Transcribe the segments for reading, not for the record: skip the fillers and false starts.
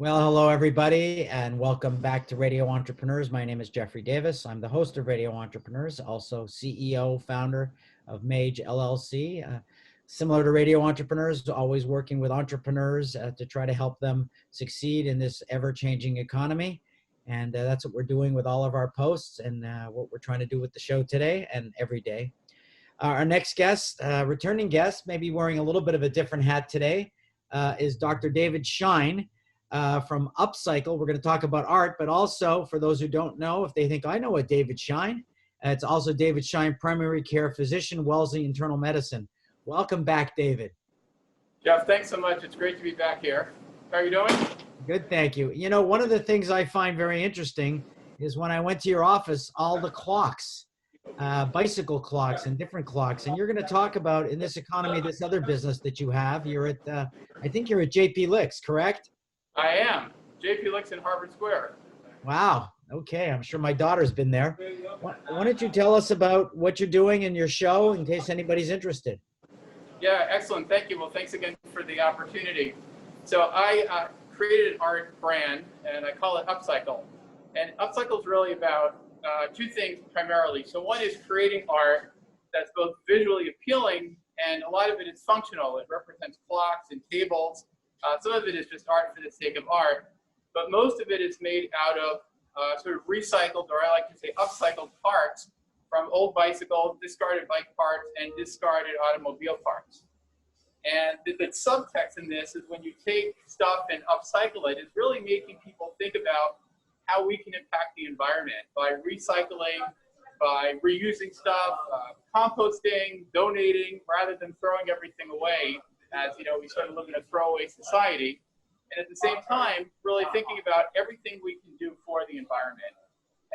Well, hello, everybody, and welcome back to Radio Entrepreneurs. My name is Jeffrey Davis. I'm the host of Radio Entrepreneurs, also CEO, founder of MAGE LLC. Similar to Radio Entrepreneurs, always working with entrepreneurs to try to help them succeed in this ever-changing economy. And that's what we're doing with all of our posts and what we're trying to do with the show today and every day. Our next guest, returning guest, maybe wearing a little bit of a different hat today, is Dr. David Shein. From Upcycle. We're going to talk about art, but also for those who don't know, if they think I know a David Shein, it's also David Shein, primary care physician, Wellesley Internal Medicine. Welcome back, David. Jeff, thanks so much. It's great to be back here. How are you doing? Good, thank you. You know, one of the things I find very interesting is when I went to your office, all the clocks, bicycle clocks and different clocks. And you're going to talk about, in this economy, this other business that you have. You're at, I think you're at JP Licks, correct? I am. JP Licks in Harvard Square. Wow. Okay. I'm sure my daughter's been there. Why don't you tell us about what you're doing in your show in case anybody's interested? Yeah, excellent. Thank you. Well, thanks again for the opportunity. So I created an art brand, and I call it Upcycle. And Upcycle is really about two things primarily. So one is creating art that's both visually appealing, and a lot of it is functional. It represents clocks and tables. Some of it is just art for the sake of art, but most of it is made out of sort of recycled, or I like to say upcycled parts from old bicycles, discarded bike parts, and discarded automobile parts. And the subtext in this is when you take stuff and upcycle it, it's really making people think about how we can impact the environment by recycling, by reusing stuff, composting, donating, rather than throwing everything away. As you know, we sort of live in a throwaway society, and at the same time, really thinking about everything we can do for the environment.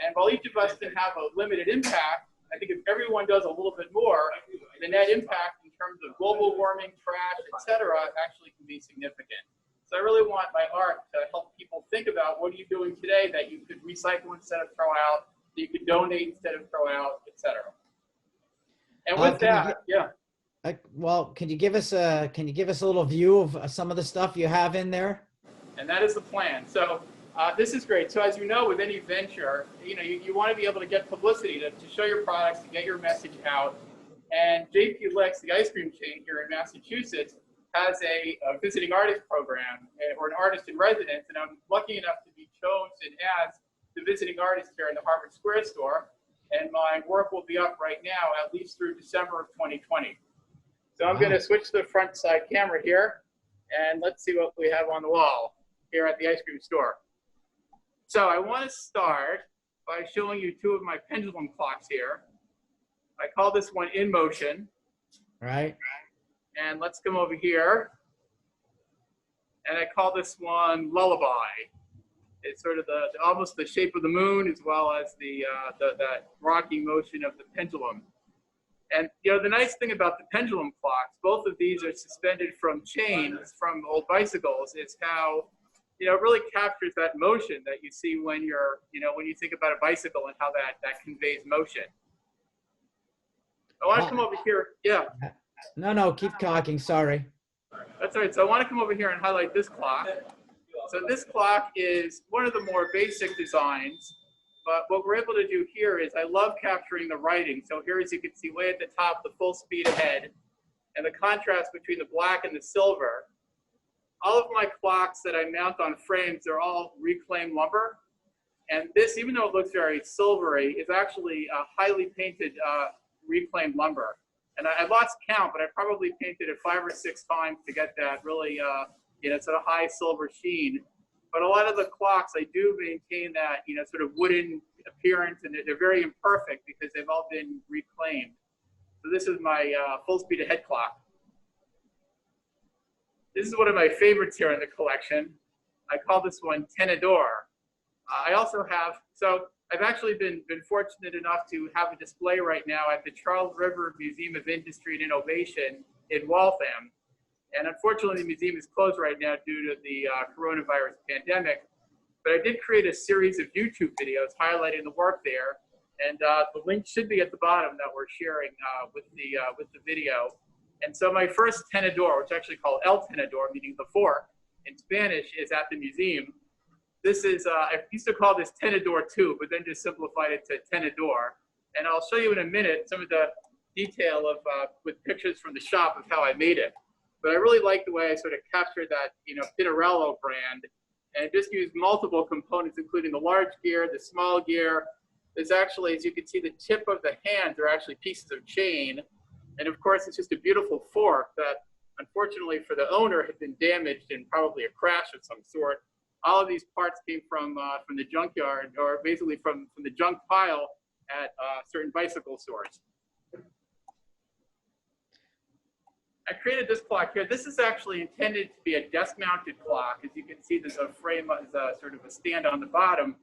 And while each of us can have a limited impact, I think if everyone does a little bit more, the net impact in terms of global warming, trash, etc., actually can be significant. So I really want my art to help people think about what are you doing today that you could recycle instead of throw out, that you could donate instead of throw out, etc. And with that, yeah. Well, can you give us a little view of some of the stuff you have in there? And that is the plan. So this is great. So as you know, with any venture, you want to be able to get publicity to show your products, to get your message out. And JP Licks, the ice cream chain here in Massachusetts, has a visiting artist program, or an artist in residence. And I'm lucky enough to be chosen as the visiting artist here in the Harvard Square store. And my work will be up right now, at least through December of 2020. So I'm going to switch to the front side camera here, and let's see what we have on the wall here at the ice cream store. So I want to start by showing you two of my pendulum clocks here. I call this one In Motion. Right. And let's come over here. And I call this one Lullaby. It's sort of almost the shape of the moon, as well as that rocking motion of the pendulum. And the nice thing about the pendulum clocks, both of these are suspended from chains from old bicycles, is how it really captures that motion that you see when when you think about a bicycle and how that conveys motion. I want to come over here. Yeah. No, keep talking. Sorry. That's all right. So I want to come over here and highlight this clock. So this clock is one of the more basic designs. But what we're able to do here is I love capturing the writing. So here, as you can see way at the top, the full speed ahead, and the contrast between the black and the silver. All of my clocks that I mount on frames, they're all reclaimed lumber. And this, even though it looks very silvery, is actually a highly painted reclaimed lumber. And I lost count, but I probably painted it 5 or 6 times to get that really sort of high silver sheen. But a lot of the clocks, I do maintain that, sort of wooden appearance, and they're very imperfect because they've all been reclaimed. So this is my full speed ahead clock. This is one of my favorites here in the collection. I call this one Tenedor. I also have, so I've actually been fortunate enough to have a display right now at the Charles River Museum of Industry and Innovation in Waltham. And unfortunately, the museum is closed right now due to the coronavirus pandemic. But I did create a series of YouTube videos highlighting the work there. And the link should be at the bottom that we're sharing with the video. And so my first Tenedor, which is actually called El Tenedor, meaning the fork, in Spanish is at the museum. This is, I used to call this Tenedor 2, but then just simplified it to Tenedor. And I'll show you in a minute some of the detail of, with pictures from the shop of how I made it. But I really like the way I sort of captured that, Pinarello brand, and just used multiple components, including the large gear, the small gear. There's actually, as you can see, the tip of the hands are actually pieces of chain. And of course, it's just a beautiful fork that, unfortunately for the owner, had been damaged in probably a crash of some sort. All of these parts came from the junkyard, or basically from the junk pile at certain bicycle stores. I created this clock here. This is actually intended to be a desk-mounted clock. As you can see, there's a frame, as a sort of a stand on the bottom.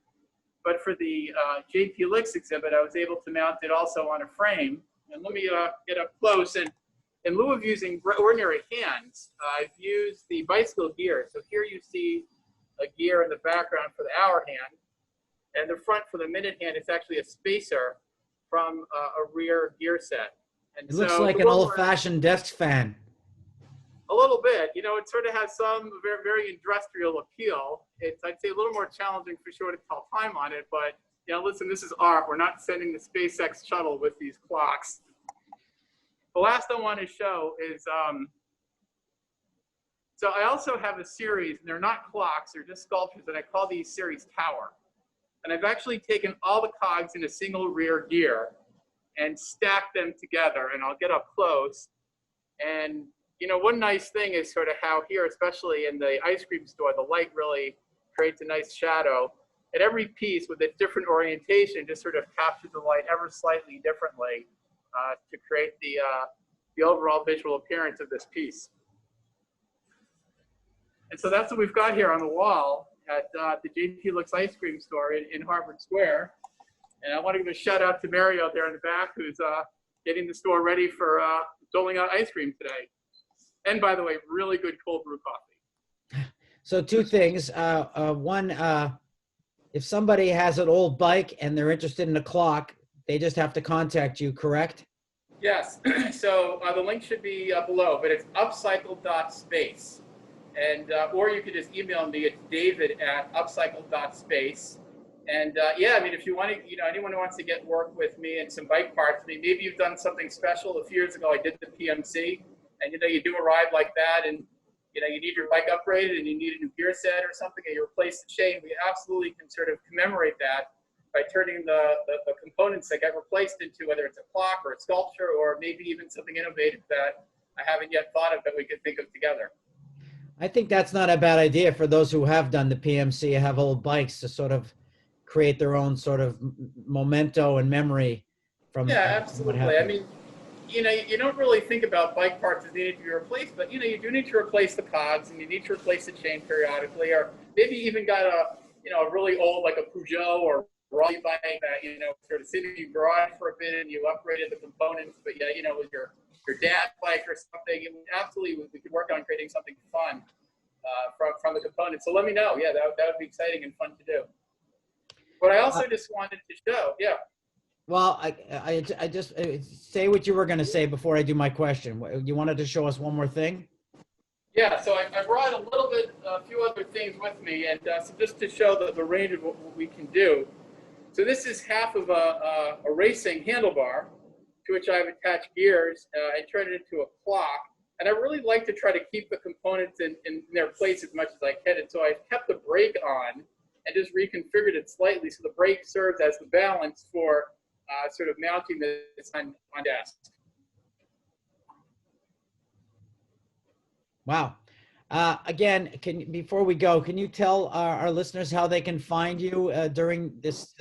But for the JP Licks exhibit, I was able to mount it also on a frame. And let me get up close. And in lieu of using ordinary hands, I've used the bicycle gear. So here you see a gear in the background for the hour hand. And the front for the minute hand is actually a spacer from a rear gear set. And it looks like an old-fashioned desk fan. A little bit. It sort of has some very, very industrial appeal. It's, I'd say, a little more challenging for sure to tell time on it. But, listen, this is art. We're not sending the SpaceX shuttle with these clocks. The last I want to show is, so I also have a series, and they're not clocks, they're just sculptures, and I call these series Tower. And I've actually taken all the cogs in a single rear gear and stacked them together, and I'll get up close. And, one nice thing is sort of how here, especially in the ice cream store, the light really creates a nice shadow. And every piece with a different orientation just sort of captures the light ever slightly differently to create the overall visual appearance of this piece. And so that's what we've got here on the wall at the JP Licks ice cream store in Harvard Square. And I want to give a shout out to Mario there in the back, who's getting the store ready for doling out ice cream today. And by the way, really good cold brew coffee. So two things. One, if somebody has an old bike and they're interested in a clock, they just have to contact you, correct? Yes. So the link should be below, but it's upcycle.space. And, or you could just email me at david@upcycle.space. And yeah, I mean, if you want to, anyone who wants to get work with me and some bike parts, maybe you've done something special. A few years ago, I did the PMC, and you do a ride like that, and you need your bike upgraded, and you need a new gear set or something, and you replace the chain. We absolutely can sort of commemorate that by turning the components that get replaced into whether it's a clock or a sculpture or maybe even something innovative that I haven't yet thought of that we could think of together. I think that's not a bad idea for those who have done the PMC, have old bikes, to sort of create their own sort of memento and memory from. Yeah, absolutely. I mean, you don't really think about bike parts as needing to be replaced, but you do need to replace the cogs, and you need to replace the chain periodically, or maybe you even got a really old, like a Peugeot or Raleigh bike that sort of sitting in your garage for a bit, and you upgraded the components, but with your dad's bike or something. Absolutely, we could work on creating something fun from the components. So let me know. Yeah, that would be exciting and fun to do. But I also just wanted to show, yeah. Well, I just say what you were going to say before I do my question. You wanted to show us one more thing? Yeah, so I brought a few other things with me, and so just to show the range of what we can do. So this is half of a racing handlebar, to which I've attached gears and turned it into a clock. And I really like to try to keep the components in their place as much as I can. And so I've kept the brake on and just reconfigured it slightly so the brake serves as the balance for sort of mounting this on desk. Wow. Again, before we go, can you tell our listeners how they can find you during this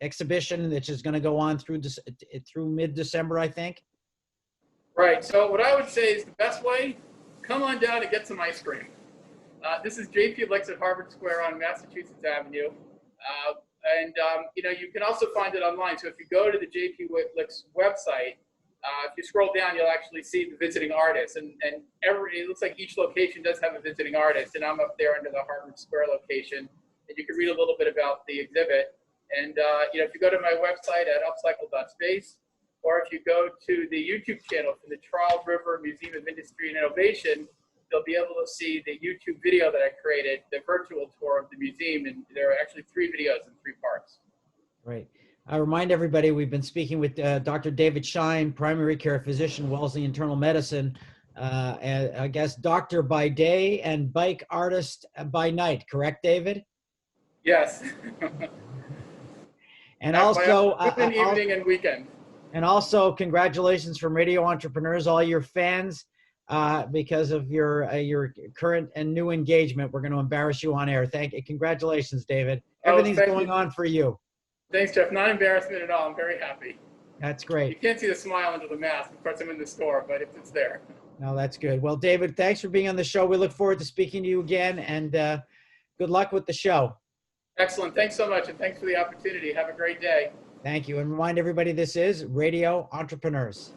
exhibition, which is going to go on through mid-December, I think? Right. So what I would say is the best way, come on down and get some ice cream. This is JP Licks at Harvard Square on Massachusetts Avenue. You can also find it online. So if you go to the JP Licks website, if you scroll down, you'll actually see the visiting artists. And it looks like each location does have a visiting artist. And I'm up there under the Harvard Square location. And you can read a little bit about the exhibit. And if you go to my website at upcycle.space, or if you go to the YouTube channel for the Charles River Museum of Industry and Innovation, they'll be able to see the YouTube video that I created, the virtual tour of the museum, and there are actually 3 videos in 3 parts. Right. I remind everybody we've been speaking with Dr. David Shein, primary care physician, Wellesley Internal Medicine, and I guess doctor by day and bike artist by night. Correct, David? Yes. And also, afternoon, evening, and weekend. And also, congratulations from Radio Entrepreneurs, all your fans, because of your current and new engagement. We're going to embarrass you on air. Congratulations, David. Everything's going on for you. Thanks, Jeff. Not embarrassment at all. I'm very happy. That's great. You can't see the smile under the mask. Of course, I'm in the store, but it's there. No, that's good. Well, David, thanks for being on the show. We look forward to speaking to you again, and good luck with the show. Excellent. Thanks so much, and thanks for the opportunity. Have a great day. Thank you. And remind everybody, this is Radio Entrepreneurs.